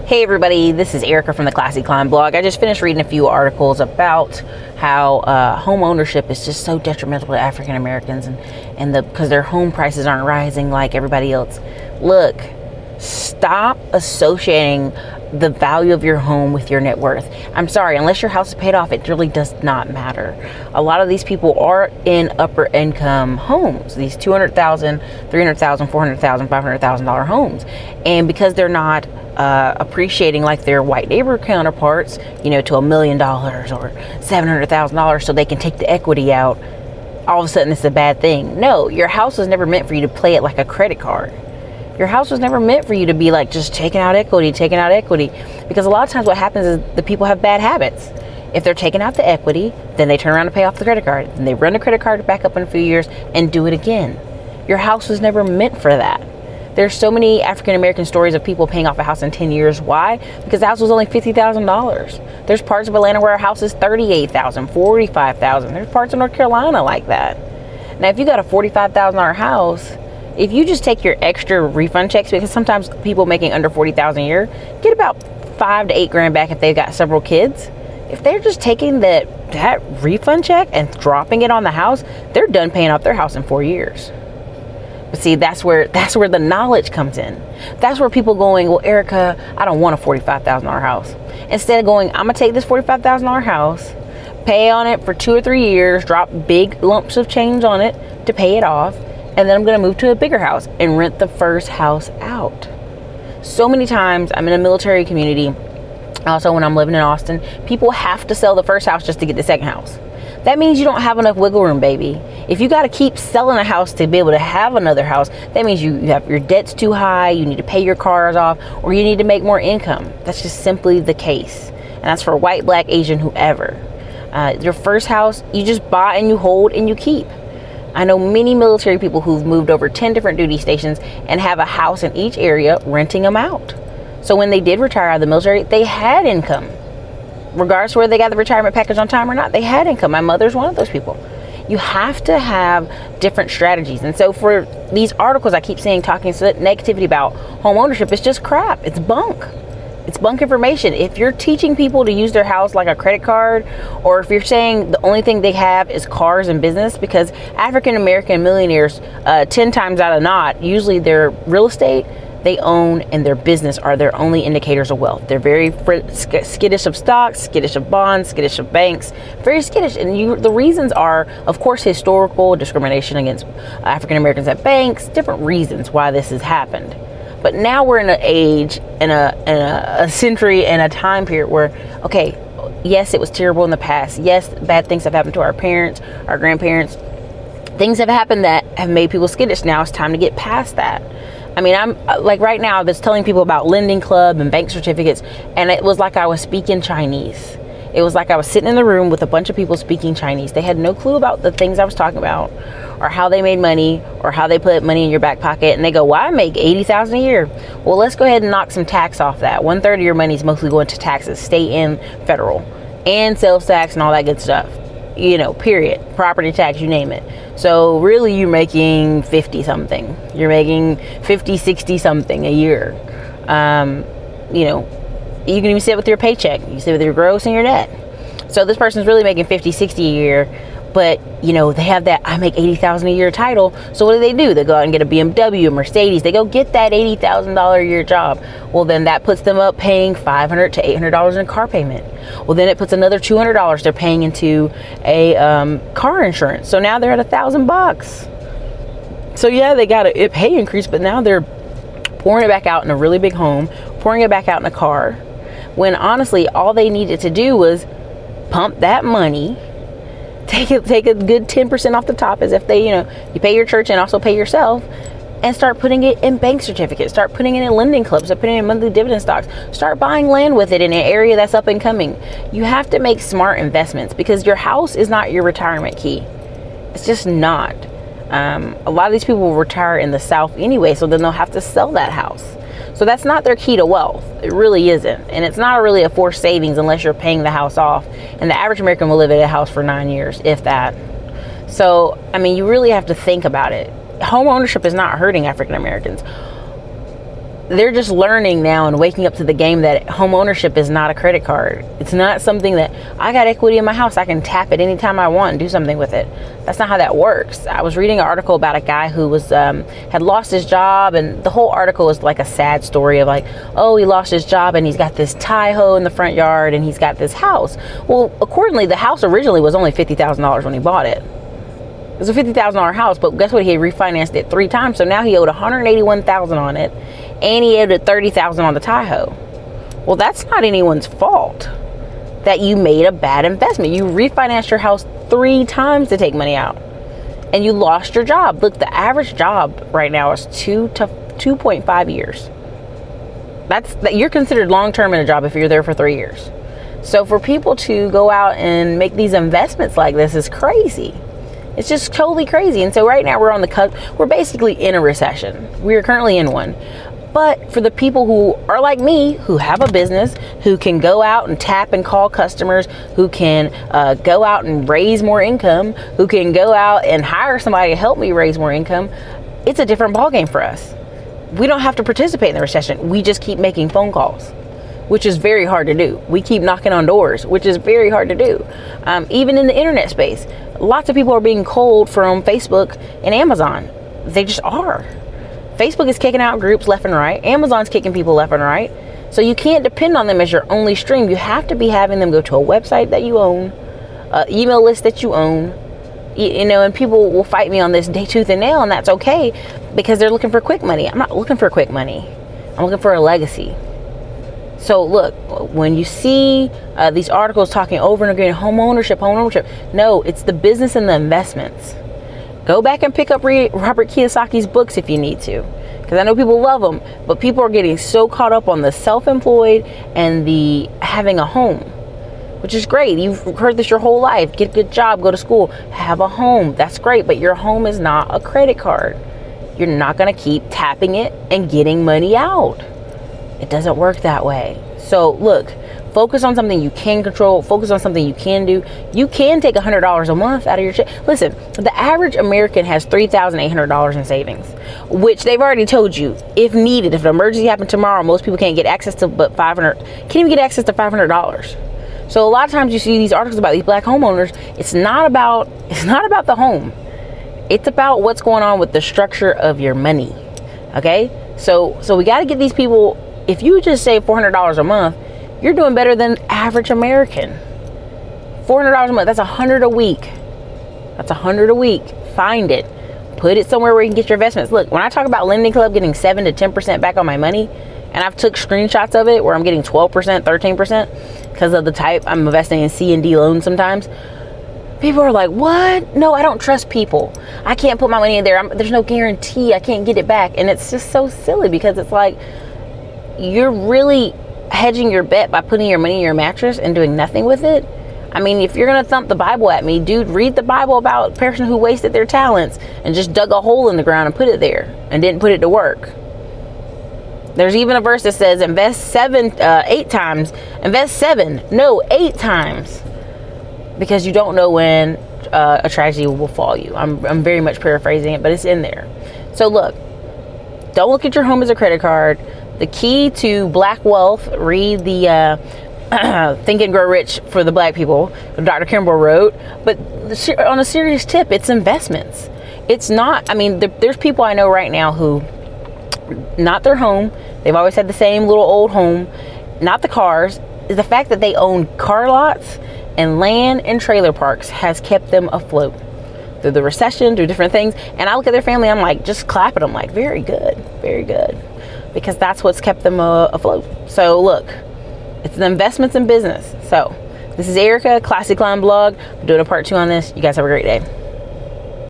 Hey everybody, this is Erica from the Classy Climb blog. I just finished reading a few articles about how home ownership is just so detrimental to African Americans and because their home prices aren't rising like everybody else. Look, stop associating the value of your home with your net worth. I'm sorry, unless your house is paid off, it really does not matter. A lot of these people are in upper income homes, these $200,000, $300,000, $400,000, $500,000 homes. And because they're not appreciating like their white neighbor counterparts, to $1 million or $700,000 so they can take the equity out, all of a sudden it's a bad thing. No, your house was never meant for you to play it like a credit card. Your house was never meant for you to be like just taking out equity. Because a lot of times what happens is the people have bad habits. If they're taking out the equity, then they turn around and pay off the credit card. And they run the credit card back up in a few years and do it again. Your house was never meant for that. There's so many African American stories of people paying off a house in 10 years. Why? Because the house was only $50,000. There's parts of Atlanta where a house is $38,000, $45,000. There's parts of North Carolina like that. Now, if you got a $45,000 house, if you just take your extra refund checks, because sometimes people making under $40,000 a year get about $5 to $8 grand back if they've got several kids. If they're just taking that refund check and dropping it on the house, they're done paying off their house in 4 years. But see, that's where the knowledge comes in. That's where people going, well, Erica, I don't want a $45,000 house. Instead of going, I'm gonna take this $45,000 house, pay on it for 2 or 3 years, drop big lumps of change on it to pay it off, and then I'm gonna move to a bigger house and rent the first house out. So many times I'm in a military community, also when I'm living in Austin, people have to sell the first house just to get the second house. That means you don't have enough wiggle room, baby. If you got to keep selling a house to be able to have another house, that means you have your debt's too high, you need to pay your cars off, or you need to make more income. That's just simply the case. And that's for white, black, Asian, whoever. Your first house, you just buy and you hold and you keep. I know many military people who've moved over 10 different duty stations and have a house in each area, renting them out. So when they did retire out of the military, they had income. Regardless of whether they got the retirement package on time or not, they had income. My mother's one of those people. You have to have different strategies. And so for these articles I keep seeing talking negativity about home ownership, it's just crap. It's bunk. It's bunk information. If you're teaching people to use their house like a credit card, or if you're saying the only thing they have is cars and business, because African American millionaires, 10 times out of not, usually their real estate they own and their business are their only indicators of wealth. They're very skittish of stocks, skittish of bonds, skittish of banks, very skittish. And the reasons are, of course, historical discrimination against African Americans at banks, different reasons why this has happened. But now we're in an age, in a century, and a time period where, okay, yes, it was terrible in the past. Yes, bad things have happened to our parents, our grandparents. Things have happened that have made people skittish. Now it's time to get past that. I mean, I'm like right now, I was telling people about Lending Club and bank certificates, and it was like I was speaking Chinese. It was like I was sitting in the room with a bunch of people speaking Chinese. They had no clue about the things I was talking about, or how they made money, or how they put money in your back pocket. And they go, well, I make $80,000 a year. Well, let's go ahead and knock some tax off that. 1/3 of your money is mostly going to taxes, state and federal, and sales tax and all that good stuff. Period. Property tax, you name it. So really you're making 50 something. You're making 50, 60 something a year. You can even sit with your paycheck. You sit with your gross and your net. So this person's really making 50, 60 a year, but they have that I make $80,000 a year title. So what do? They go out and get a BMW, a Mercedes. They go get that $80,000 a year job. Well, then that puts them up paying $500 to $800 in car payment. Well, then it puts another $200 they're paying into a car insurance. So now they're at $1,000. So yeah, they got a pay increase, but now they're pouring it back out in a really big home, pouring it back out in a car, when honestly all they needed to do was pump that money, take a good 10% off the top, as if they, you pay your church and also pay yourself, and start putting it in bank certificates, start putting it in lending clubs, start putting it in monthly dividend stocks, start buying land with it in an area that's up and coming. You have to make smart investments, because your house is not your retirement key. It's just not. A lot of these people will retire in the South anyway, so then they'll have to sell that house. So that's not their key to wealth. It really isn't. And it's not really a forced savings unless you're paying the house off. And the average American will live in a house for 9 years, if that. So, I mean, you really have to think about it. Home ownership is not hurting African Americans. they're just learning now and waking up to the game that home ownership is not a credit card. It's not something that I got equity in my house, I can tap it anytime I want and do something with it. That's not how that works. I was reading an article about a guy who was had lost his job, and the whole article was like a sad story of like, oh, he lost his job and he's got this Tahoe in the front yard and he's got this house. Well, accordingly, the house originally was only $50,000 when he bought it. It was a $50,000 house, but guess what? He had refinanced it 3 times, so now he owed $181,000 on it, and he owed $30,000 on the Tahoe. Well, that's not anyone's fault that you made a bad investment. You refinanced your house 3 times to take money out, and you lost your job. Look, the average job right now is 2 to 2.5 years. You're considered long-term in a job if you're there for 3 years. So for people to go out and make these investments like this is crazy. It's just totally crazy. And so right now we're on the cusp. We're basically in a recession. We are currently in one. But for the people who are like me, who have a business, who can go out and tap and call customers, who can go out and raise more income, who can go out and hire somebody to help me raise more income, it's a different ballgame for us. We don't have to participate in the recession. We just keep making phone calls, which is very hard to do. We keep knocking on doors, which is very hard to do. Even in the internet space, lots of people are being cold from Facebook and Amazon. They just are. Facebook is kicking out groups left and right. Amazon's kicking people left and right. So you can't depend on them as your only stream. You have to be having them go to a website that you own, email list that you own, and people will fight me on this day tooth and nail, and that's okay because they're looking for quick money. I'm not looking for quick money. I'm looking for a legacy. So look, when you see these articles talking over and again, home ownership, no, it's the business and the investments. Go back and pick up Robert Kiyosaki's books if you need to, because I know people love them, but people are getting so caught up on the self-employed and the having a home, which is great. You've heard this your whole life. Get a good job, go to school, have a home. That's great, but your home is not a credit card. You're not going to keep tapping it and getting money out. It doesn't work that way. So look, focus on something you can control. Focus on something you can do. You can take $100 a month out of your check. Listen, the average American has $3,800 in savings, which they've already told you, if needed, if an emergency happened tomorrow, most people can't get access to but can't even get access to $500. So a lot of times you see these articles about these black homeowners. It's not about the home. It's about what's going on with the structure of your money. Okay? So we got to get these people. If you just save $400 a month, you're doing better than average American. $400 a month, that's $100 a week. That's $100 a week. Find it. Put it somewhere where you can get your investments. Look, when I talk about Lending Club getting 7 to 10% back on my money, and I've took screenshots of it where I'm getting 12%, 13% because of the type I'm investing in C and D loans sometimes. People are like, what? No, I don't trust people. I can't put my money in there. There's no guarantee. I can't get it back. And it's just so silly because it's like, you're really hedging your bet by putting your money in your mattress and doing nothing with it. I mean, if you're going to thump the Bible at me, dude, read the Bible about a person who wasted their talents and just dug a hole in the ground and put it there and didn't put it to work. There's even a verse that says invest 8 times. Invest 8 times. Because you don't know when a tragedy will fall you. I'm very much paraphrasing it, but it's in there. So look, don't look at your home as a credit card. The key to black wealth, read the Think and Grow Rich for the Black People, Dr. Kimball wrote. But on a serious tip, it's investments. It's not, I mean, there's people I know right now who, not their home, they've always had the same little old home, not the cars. The fact that they own car lots and land and trailer parks has kept them afloat through the recession, through different things. And I look at their family, I'm like, just clap at them like, very good, very good. Because that's what's kept them afloat. So look, it's the investments in business. So this is Erica, Classy Climb Blog. I'm doing a part 2 on this. You guys have a great day.